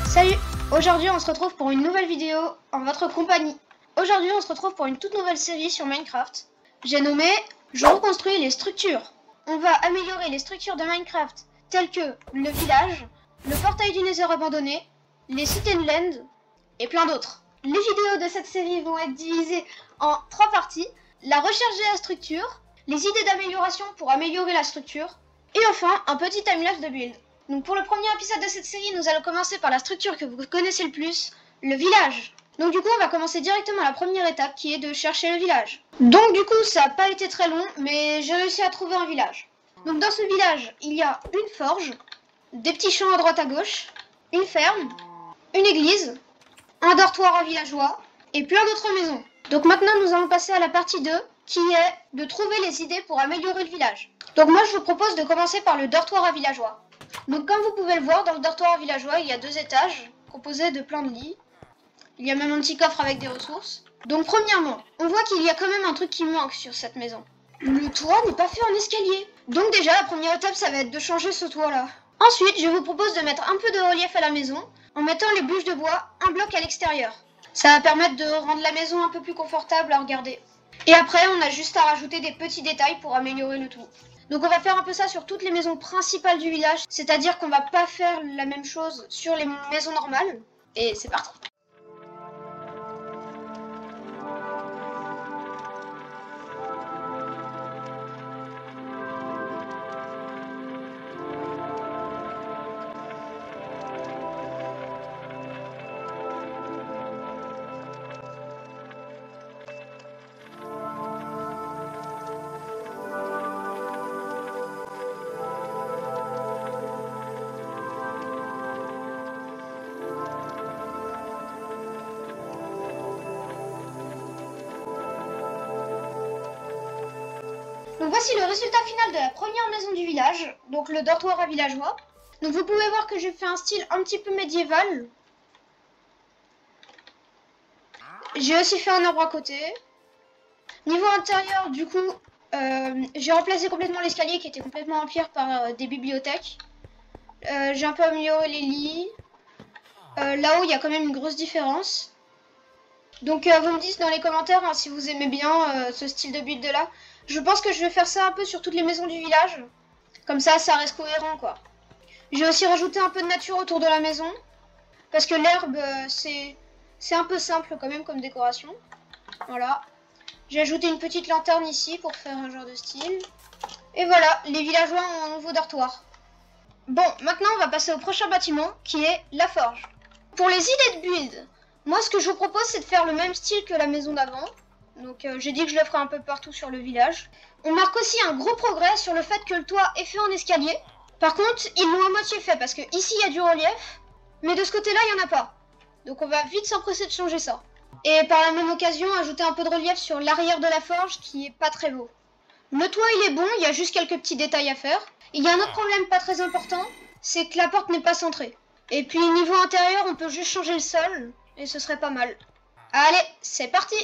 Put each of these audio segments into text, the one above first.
Salut! Aujourd'hui on se retrouve pour une nouvelle vidéo en votre compagnie. Aujourd'hui on se retrouve pour une toute nouvelle série sur Minecraft. J'ai nommé « Je reconstruis les structures ». On va améliorer les structures de Minecraft telles que le village, le portail du Nether abandonné, les cités de l'End et plein d'autres. Les vidéos de cette série vont être divisées en 3 parties. La recherche de la structure, les idées d'amélioration pour améliorer la structure et enfin un petit timelapse de build. Donc pour le premier épisode de cette série, nous allons commencer par la structure que vous connaissez le plus, le village. Donc du coup, on va commencer directement la première étape qui est de chercher le village. Donc du coup, ça n'a pas été très long, mais j'ai réussi à trouver un village. Donc dans ce village, il y a une forge, des petits champs à droite à gauche, une ferme, une église, un dortoir à villageois et plein d'autres maisons. Donc maintenant, nous allons passer à la partie 2 qui est de trouver les idées pour améliorer le village. Donc moi, je vous propose de commencer par le dortoir à villageois. Donc comme vous pouvez le voir, dans le dortoir villageois, il y a 2 étages composés de plein de lits. Il y a même un petit coffre avec des ressources. Donc premièrement, on voit qu'il y a quand même un truc qui manque sur cette maison. Le toit n'est pas fait en escalier. Donc déjà, la première étape, ça va être de changer ce toit-là. Ensuite, je vous propose de mettre un peu de relief à la maison en mettant les bûches de bois un bloc à l'extérieur. Ça va permettre de rendre la maison un peu plus confortable à regarder. Et après, on a juste à rajouter des petits détails pour améliorer le tout. Donc on va faire un peu ça sur toutes les maisons principales du village, c'est-à-dire qu'on va pas faire la même chose sur les maisons normales. Et c'est parti. Donc voici le résultat final de la première maison du village, donc le dortoir à villageois. Donc vous pouvez voir que j'ai fait un style un petit peu médiéval. J'ai aussi fait un arbre à côté. Niveau intérieur, du coup, j'ai remplacé complètement l'escalier qui était complètement en pierre par des bibliothèques. J'ai un peu amélioré les lits. Là-haut, il y a quand même une grosse différence. Donc vous me dites dans les commentaires hein, si vous aimez bien ce style de build là. Je pense que je vais faire ça un peu sur toutes les maisons du village. Comme ça reste cohérent quoi. J'ai aussi rajouté un peu de nature autour de la maison. Parce que l'herbe, c'est un peu simple quand même comme décoration. Voilà. J'ai ajouté une petite lanterne ici pour faire un genre de style. Et voilà, les villageois ont un nouveau dortoir. Bon, maintenant on va passer au prochain bâtiment qui est la forge. Pour les idées de build, moi ce que je vous propose c'est de faire le même style que la maison d'avant. Donc j'ai dit que je le ferai un peu partout sur le village. On marque aussi un gros progrès sur le fait que le toit est fait en escalier. Par contre, ils l'ont à moitié fait parce que ici il y a du relief, mais de ce côté-là il n'y en a pas. Donc on va vite s'empresser de changer ça. Et par la même occasion, ajouter un peu de relief sur l'arrière de la forge qui est pas très beau. Le toit il est bon, il y a juste quelques petits détails à faire. Il y a un autre problème pas très important, c'est que la porte n'est pas centrée. Et puis niveau intérieur, on peut juste changer le sol, et ce serait pas mal. Allez, c'est parti!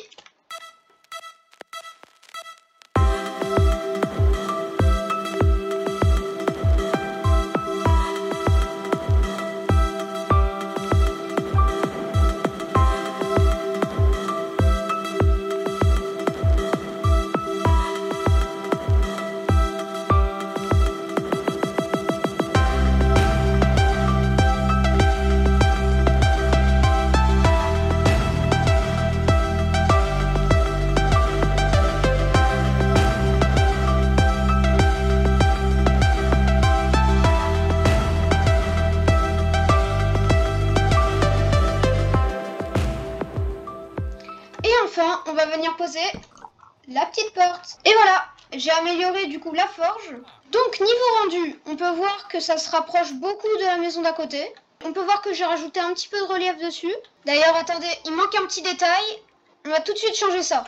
Enfin, on va venir poser la petite porte. Et voilà, j'ai amélioré du coup la forge. Donc niveau rendu, on peut voir que ça se rapproche beaucoup de la maison d'à côté. On peut voir que j'ai rajouté un petit peu de relief dessus. D'ailleurs, attendez, il manque un petit détail. On va tout de suite changer ça.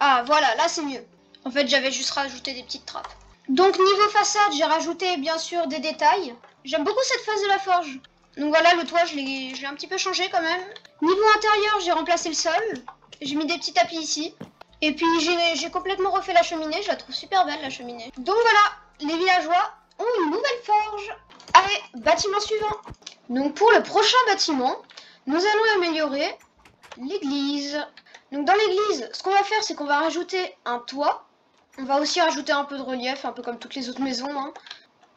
Ah voilà, là c'est mieux. En fait, j'avais juste rajouté des petites trappes. Donc niveau façade, j'ai rajouté bien sûr des détails. J'aime beaucoup cette phase de la forge. Donc voilà, le toit, je l'ai un petit peu changé quand même. Niveau intérieur, j'ai remplacé le sol. J'ai mis des petits tapis ici. Et puis j'ai complètement refait la cheminée. Je la trouve super belle, la cheminée. Donc voilà, les villageois ont une nouvelle forge. Allez, bâtiment suivant. Donc pour le prochain bâtiment, nous allons améliorer l'église. Donc dans l'église, ce qu'on va faire, c'est qu'on va rajouter un toit. On va aussi rajouter un peu de relief, un peu comme toutes les autres maisons, hein.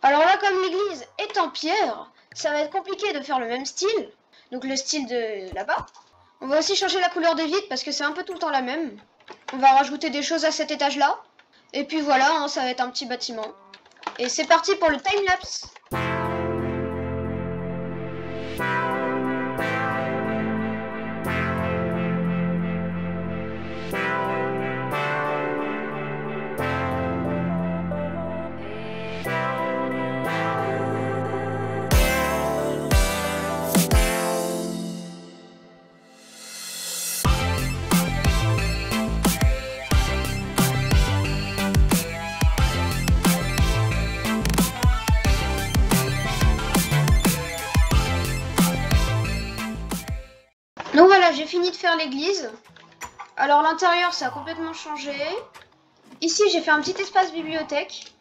Alors là, comme l'église est en pierre, ça va être compliqué de faire le même style. Donc le style de là-bas. On va aussi changer la couleur des vitres parce que c'est un peu tout le temps la même. On va rajouter des choses à cet étage-là. Et puis voilà, hein, ça va être un petit bâtiment. Et c'est parti pour le time-lapse. Donc voilà, j'ai fini de faire l'église. Alors l'intérieur, ça a complètement changé. Ici, j'ai fait un petit espace bibliothèque.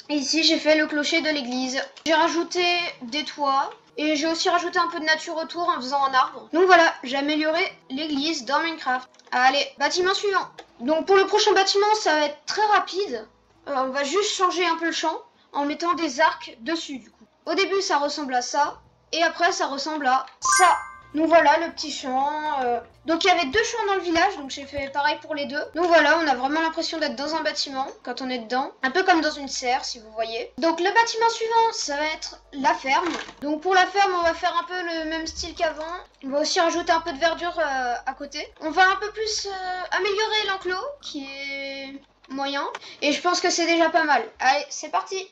Et ici, j'ai fait le clocher de l'église. J'ai rajouté des toits. Et j'ai aussi rajouté un peu de nature autour en faisant un arbre. Donc voilà, j'ai amélioré l'église dans Minecraft. Allez, bâtiment suivant. Donc pour le prochain bâtiment, ça va être très rapide. On va juste changer un peu le champ en mettant des arcs dessus du coup. Au début, ça ressemble à ça. Et après, ça ressemble à ça. Donc voilà le petit champ. Donc il y avait 2 champs dans le village, donc j'ai fait pareil pour les 2. Donc voilà, on a vraiment l'impression d'être dans un bâtiment quand on est dedans. Un peu comme dans une serre si vous voyez. Donc le bâtiment suivant, ça va être la ferme. Donc pour la ferme, on va faire un peu le même style qu'avant. On va aussi rajouter un peu de verdure à côté. On va un peu plus améliorer l'enclos qui est moyen. Et je pense que c'est déjà pas mal. Allez, c'est parti!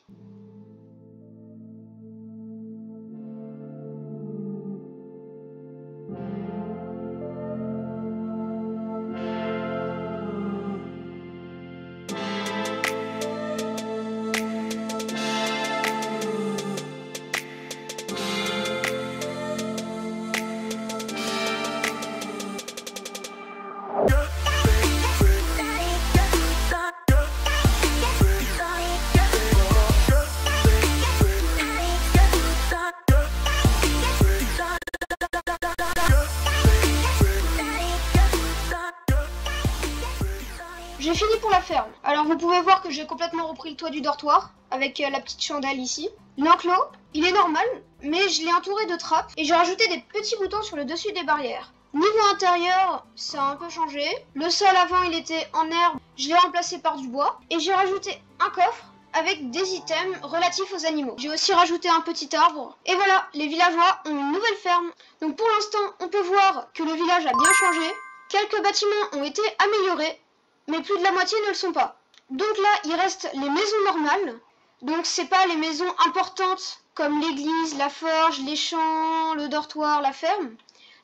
J'ai fini pour la ferme. Alors vous pouvez voir que j'ai complètement repris le toit du dortoir avec la petite chandelle ici. L'enclos, il est normal, mais je l'ai entouré de trappes et j'ai rajouté des petits boutons sur le dessus des barrières. Niveau intérieur, ça a un peu changé. Le sol avant, il était en herbe, je l'ai remplacé par du bois et j'ai rajouté un coffre avec des items relatifs aux animaux. J'ai aussi rajouté un petit arbre. Et voilà, les villageois ont une nouvelle ferme. Donc pour l'instant, on peut voir que le village a bien changé. Quelques bâtiments ont été améliorés, mais plus de la moitié ne le sont pas. Donc là, il reste les maisons normales. Donc c'est pas les maisons importantes comme l'église, la forge, les champs, le dortoir, la ferme.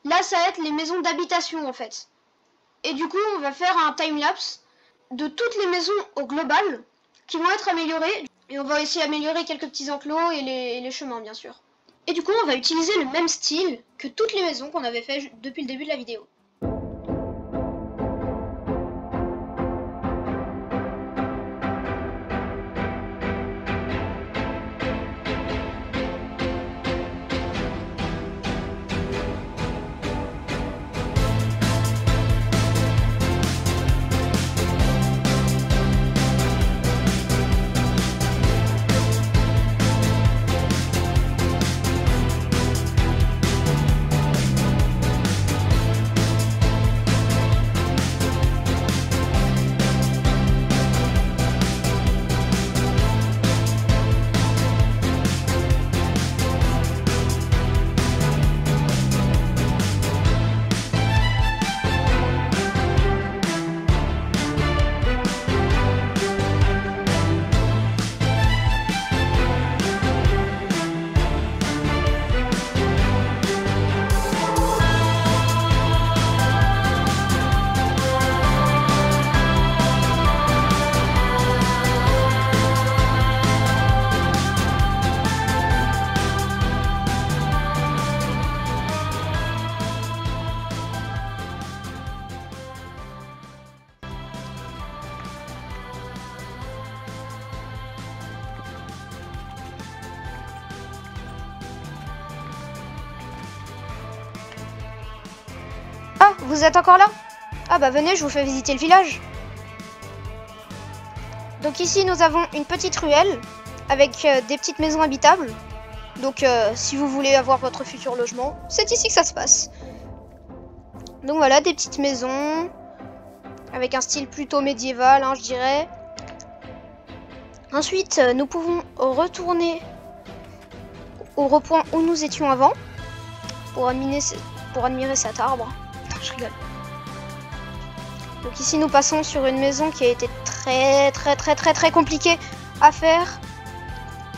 Là, ça va être les maisons d'habitation en fait. Et du coup, on va faire un time-lapse de toutes les maisons au global qui vont être améliorées. Et on va aussi améliorer quelques petits enclos et les chemins bien sûr. Et du coup, on va utiliser le même style que toutes les maisons qu'on avait fait depuis le début de la vidéo. Ah, vous êtes encore là? Ah bah venez, je vous fais visiter le village. Donc ici, nous avons une petite ruelle avec des petites maisons habitables. Donc si vous voulez avoir votre futur logement, c'est ici que ça se passe. Donc voilà, des petites maisons avec un style plutôt médiéval, hein, je dirais. Ensuite, nous pouvons retourner au repoint où nous étions avant pour admirer cet arbre. Je rigole. Donc ici, nous passons sur une maison qui a été très compliquée à faire.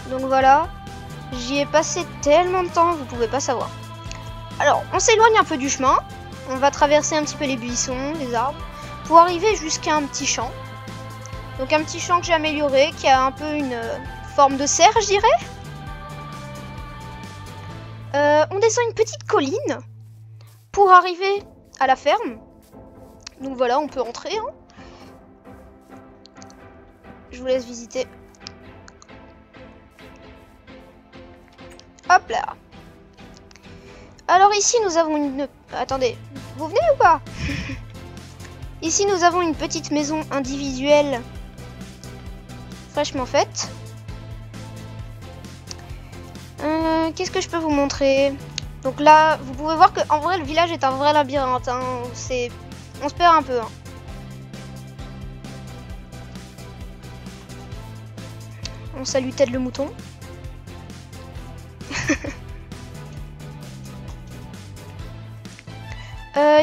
Donc voilà, j'y ai passé tellement de temps, vous pouvez pas savoir. Alors, on s'éloigne un peu du chemin. On va traverser un petit peu les buissons, les arbres, pour arriver jusqu'à un petit champ. Donc un petit champ que j'ai amélioré, qui a un peu une forme de serre, je dirais. On descend une petite colline pour arriver à la ferme. Donc voilà, on peut entrer. Hein. Je vous laisse visiter. Hop là. Alors ici, nous avons une... Attendez, vous venez ou pas? Ici, nous avons une petite maison individuelle fraîchement faite. Qu'est-ce que je peux vous montrer? Donc là, vous pouvez voir que en vrai, le village est un vrai labyrinthe. Hein. On se perd un peu. Hein. On salue Ted le mouton.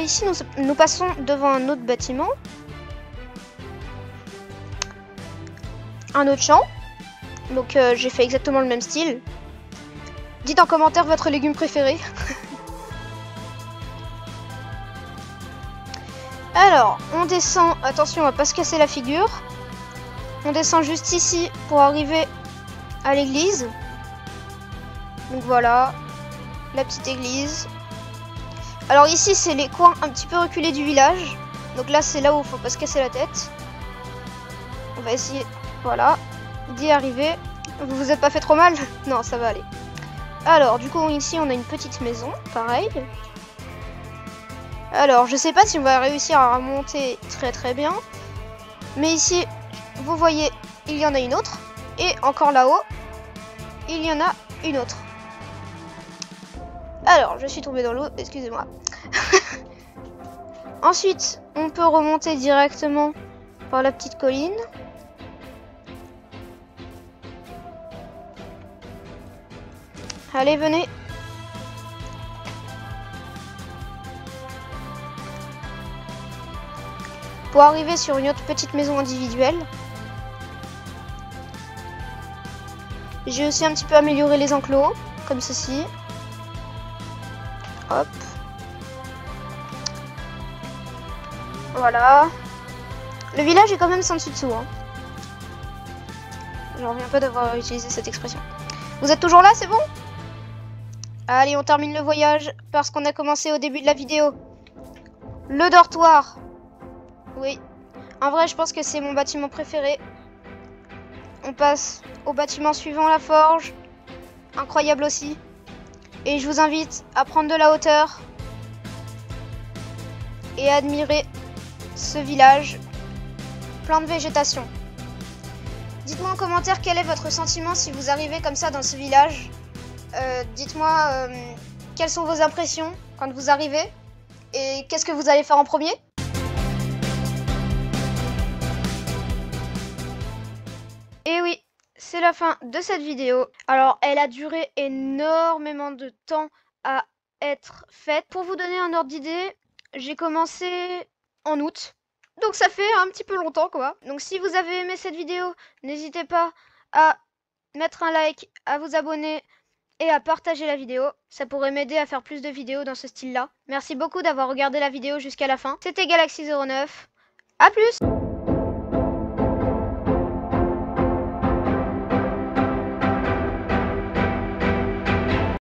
Ici, nous passons devant un autre bâtiment. Un autre champ. Donc j'ai fait exactement le même style. Dites en commentaire votre légume préféré. Alors, on descend. Attention, on va pas se casser la figure. On descend juste ici pour arriver à l'église. Donc voilà, la petite église. Alors ici, c'est les coins un petit peu reculés du village. Donc là, c'est là où il faut pas se casser la tête. On va essayer, voilà, d'y arriver. Vous vous êtes pas fait trop mal? Non, ça va aller. Alors, du coup, ici, on a une petite maison, pareil. Alors, je sais pas si on va réussir à remonter très bien. Mais ici, vous voyez, il y en a une autre. Et encore là-haut, il y en a une autre. Alors, je suis tombée dans l'eau, excusez-moi. Ensuite, on peut remonter directement par la petite colline. Allez, venez. Pour arriver sur une autre petite maison individuelle. J'ai aussi un petit peu amélioré les enclos, comme ceci. Hop. Voilà. Le village est quand même sans dessus dessous. Hein. J'en reviens pas d'avoir utilisé cette expression. Vous êtes toujours là, c'est bon? Allez, on termine le voyage parce qu'on a commencé au début de la vidéo. Le dortoir. Oui. En vrai, je pense que c'est mon bâtiment préféré. On passe au bâtiment suivant, la forge. Incroyable aussi. Et je vous invite à prendre de la hauteur et à admirer ce village plein de végétation. Dites-moi en commentaire quel est votre sentiment si vous arrivez comme ça dans ce village. Dites-moi quelles sont vos impressions quand vous arrivez et qu'est-ce que vous allez faire en premier. Et oui, c'est la fin de cette vidéo. Alors, elle a duré énormément de temps à être faite. Pour vous donner un ordre d'idée, j'ai commencé en août. Donc ça fait un petit peu longtemps quoi. Donc si vous avez aimé cette vidéo, n'hésitez pas à mettre un like, à vous abonner et à partager la vidéo. Ça pourrait m'aider à faire plus de vidéos dans ce style-là. Merci beaucoup d'avoir regardé la vidéo jusqu'à la fin. C'était Galaxy09. A plus!